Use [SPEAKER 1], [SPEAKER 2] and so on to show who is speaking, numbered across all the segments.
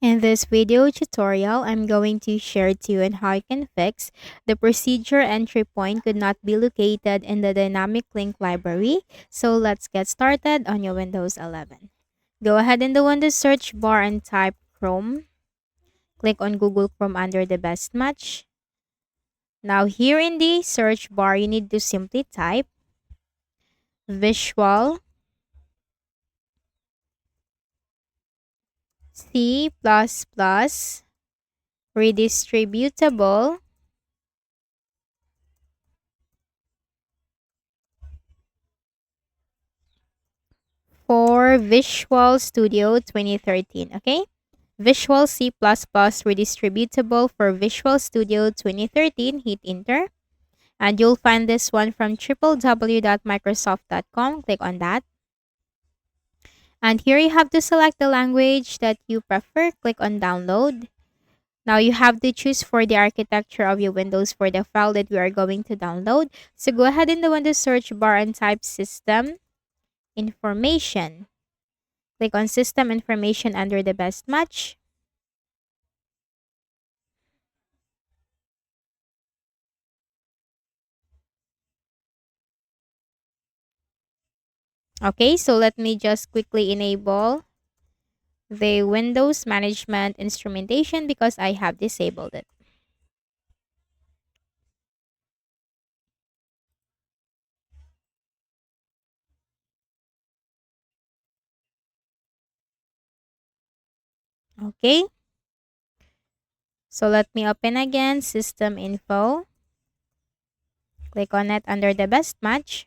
[SPEAKER 1] In this video tutorial, I'm going to share to you on how you can fix the procedure entry point could not be located in the dynamic link library. So let's get started on your Windows 11. Go ahead in the Windows search bar and type Chrome. Click on Google Chrome under the best match. Now here in the search bar, you need to simply type Visual C++ redistributable for Visual Studio 2013, okay? Visual C++ redistributable for Visual Studio 2013, hit enter. And you'll find this one from www.microsoft.com. Click on that. And here you have to select the language that you prefer. Click on download. Now you have to choose for the architecture of your Windows for the file that we are going to download. So go ahead in the Windows search bar and type System Information. Click on System Information under the best match. Okay, so let me just quickly enable the Windows Management Instrumentation because I have disabled it. Okay, so let me open again System Info. Click on it under the best match.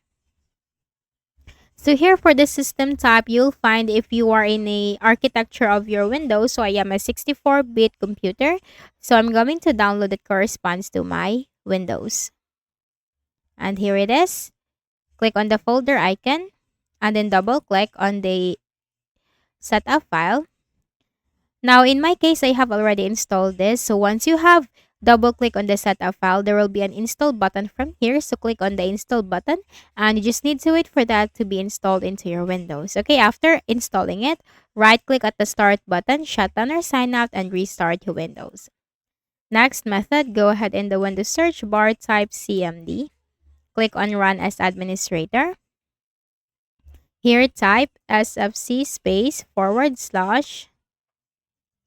[SPEAKER 1] So here for the system type, you'll find if you are in a architecture of your Windows. So I am a 64-bit computer. So I'm going to download that corresponds to my Windows. And here it is. Click on the folder icon and then double click on the setup file. Now, in my case, I have already installed this. So once you have double click on the setup file, there will be an install button from here. So click on the install button and you just need to wait for that to be installed into your Windows. Okay, after installing it, right click at the start button, shut down or sign out and restart your Windows. Next method, go ahead in the Windows search bar, type CMD. Click on run as administrator. Here type sfc space /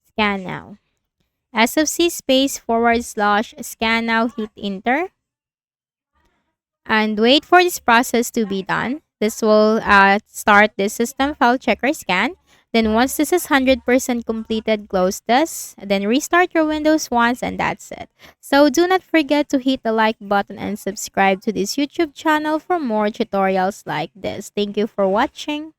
[SPEAKER 1] scan now. sfc space / scan now, hit enter. And wait for this process to be done. This will start the system file checker scan. Then once this is 100% completed, close this. Then restart your Windows once and that's it. So do not forget to hit the like button and subscribe to this YouTube channel for more tutorials like this. Thank you for watching.